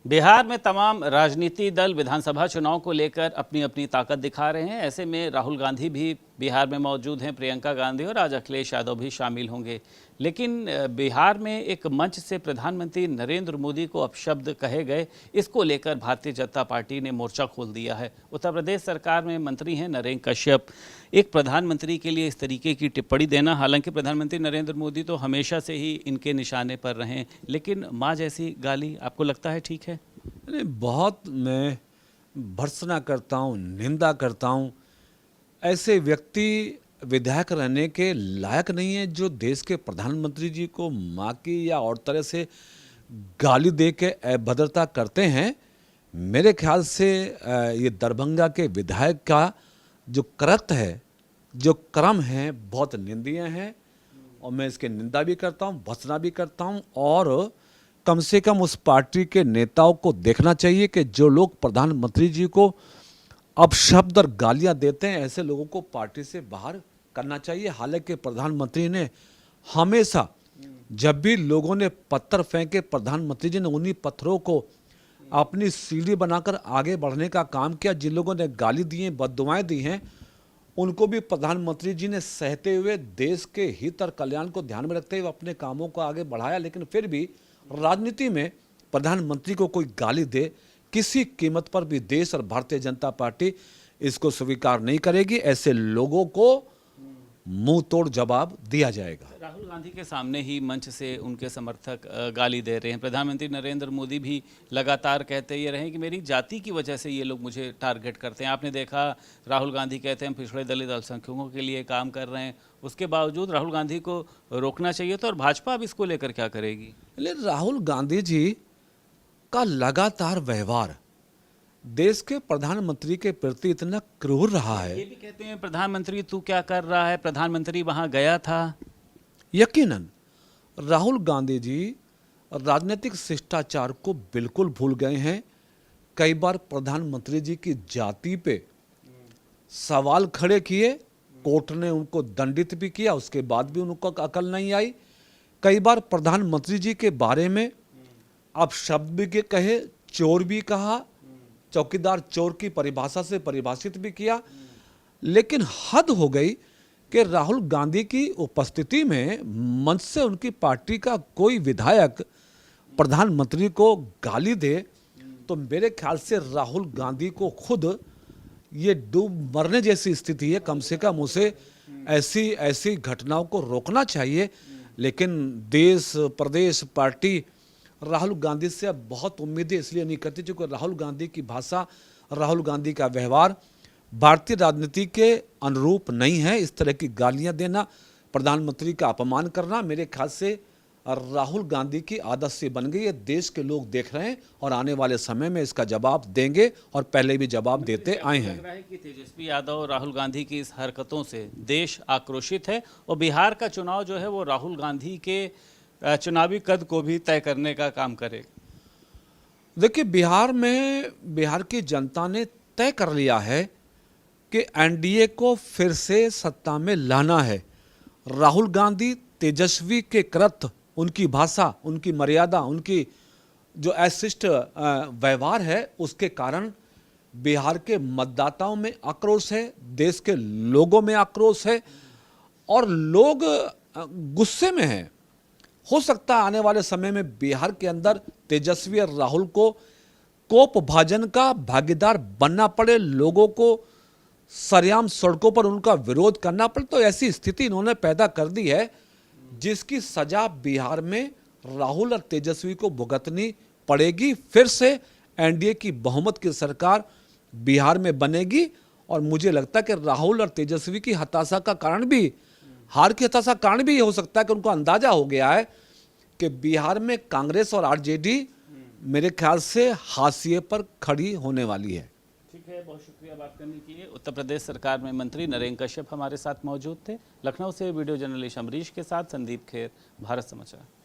बिहार में तमाम राजनीतिक दल विधानसभा चुनाव को लेकर अपनी अपनी ताकत दिखा रहे हैं। ऐसे में राहुल गांधी भी बिहार में मौजूद हैं, प्रियंका गांधी और आज अखिलेश यादव भी शामिल होंगे। लेकिन बिहार में एक मंच से प्रधानमंत्री नरेंद्र मोदी को अपशब्द कहे गए, इसको लेकर भारतीय जनता पार्टी ने मोर्चा खोल दिया है। उत्तर प्रदेश सरकार में मंत्री हैं नरेंद्र कश्यप। एक प्रधानमंत्री के लिए इस तरीके की टिप्पणी देना, हालांकि प्रधानमंत्री नरेंद्र मोदी तो हमेशा से ही इनके निशाने पर रहे हैं, लेकिन माँ जैसी गाली आपको लगता है ठीक है? नहीं, बहुत मैं भर्त्सना करता हूँ, निंदा करता हूँ। ऐसे व्यक्ति विधायक रहने के लायक नहीं है जो देश के प्रधानमंत्री जी को माँ की या और तरह से गाली दे के अभद्रता करते हैं। मेरे ख्याल से ये दरभंगा के विधायक का जो कृत्य है, जो क्रम है, बहुत निंदनीय है और मैं इसकी निंदा भी करता हूँ, भर्त्सना भी करता हूँ। और कम से कम उस पार्टी के नेताओं को देखना चाहिए कि जो लोग प्रधानमंत्री जी को अपशब्द और गालियां देते हैं, ऐसे लोगों को पार्टी से बाहर करना चाहिए। हालांकि प्रधानमंत्री ने हमेशा, जब भी लोगों ने पत्थर फेंके, प्रधानमंत्री जी ने उन्हीं पत्थरों को अपनी सीढ़ी बनाकर आगे बढ़ने का काम किया। जिन लोगों ने गाली दी हैं, बद्दुआएं दी हैं, उनको भी प्रधानमंत्री जी ने सहते हुए देश के हित और कल्याण को ध्यान में रखते हुए अपने कामों को आगे बढ़ाया। लेकिन फिर भी राजनीति में प्रधानमंत्री को कोई गाली दे, किसी कीमत पर भी देश और भारतीय जनता पार्टी इसको स्वीकार नहीं करेगी। ऐसे लोगों को मुंह तोड़ जवाब दिया जाएगा। राहुल गांधी के सामने ही मंच से उनके समर्थक गाली दे रहे हैं। प्रधानमंत्री नरेंद्र मोदी भी लगातार कहते ये रहे कि मेरी जाति की वजह से ये लोग मुझे टारगेट करते हैं। आपने देखा राहुल गांधी कहते हैं पिछड़े दलित अल्पसंख्यकों के लिए काम कर रहे हैं। उसके बावजूद राहुल गांधी को रोकना चाहिए था। और भाजपा अब इसको लेकर क्या करेगी? लेकिन राहुल गांधी जी का लगातार व्यवहार देश के प्रधानमंत्री के प्रति इतना क्रूर रहा है। ये भी कहते हैं प्रधानमंत्री तू क्या कर रहा है, प्रधानमंत्री वहां गया था। यकीनन राहुल गांधी जी राजनीतिक शिष्टाचार को बिल्कुल भूल गए हैं। कई बार प्रधानमंत्री जी की जाति पे सवाल खड़े किए, कोर्ट ने उनको दंडित भी किया, उसके बाद भी उनको अकल नहीं आई। कई बार प्रधानमंत्री जी के बारे में अब शब्द भी के कहे, चोर भी कहा, चौकीदार चोर की परिभाषा से परिभाषित भी किया। लेकिन हद हो गई कि राहुल गांधी की उपस्थिति में मंच से उनकी पार्टी का कोई विधायक प्रधानमंत्री को गाली दे, तो मेरे ख्याल से राहुल गांधी को खुद ये डूब मरने जैसी स्थिति है। कम से कम उसे ऐसी घटनाओं को रोकना चाहिए। लेकिन देश प्रदेश पार्टी राहुल गांधी से अब बहुत उम्मीदें इसलिए नहीं करती क्योंकि राहुल गांधी की भाषा, राहुल गांधी का व्यवहार भारतीय राजनीति के अनुरूप नहीं है। इस तरह की गालियां देना, प्रधानमंत्री का अपमान करना, मेरे ख्याल से राहुल गांधी की आदत से बन गई है। देश के लोग देख रहे हैं और आने वाले समय में इसका जवाब देंगे और पहले भी जवाब देते आए हैं। लग रहा है कि तेजस्वी यादव और राहुल गांधी की इस हरकतों से देश आक्रोशित है और बिहार का चुनाव जो है वो राहुल गांधी के चुनावी कद को भी तय करने का काम करेगा। देखिए, बिहार की जनता ने तय कर लिया है कि एनडीए को फिर से सत्ता में लाना है। राहुल गांधी, तेजस्वी के कृत्य, उनकी भाषा, उनकी मर्यादा, उनकी जो अशिष्ट व्यवहार है, उसके कारण बिहार के मतदाताओं में आक्रोश है, देश के लोगों में आक्रोश है और लोग गुस्से में हैं। हो सकता है आने वाले समय में बिहार के अंदर तेजस्वी और राहुल को कोप भाजन का भागीदार बनना पड़े, लोगों को सरेआम सड़कों पर उनका विरोध करना पड़े। तो ऐसी स्थिति इन्होंने पैदा कर दी है जिसकी सजा बिहार में राहुल और तेजस्वी को भुगतनी पड़ेगी। फिर से एनडीए की बहुमत की सरकार बिहार में बनेगी और मुझे लगता है कि राहुल और तेजस्वी की हताशा का कारण भी, हार की हताशा कारण भी ये हो सकता है कि उनको अंदाजा हो गया है कि बिहार में कांग्रेस और आरजेडी मेरे ख्याल से हाशिए पर खड़ी होने वाली है। ठीक है, बहुत शुक्रिया बात करने के लिए। उत्तर प्रदेश सरकार में मंत्री नरेंद्र कश्यप हमारे साथ मौजूद थे। लखनऊ से वीडियो जर्नलिस्ट अमरीश के साथ संदीप खेर, भारत समाचार।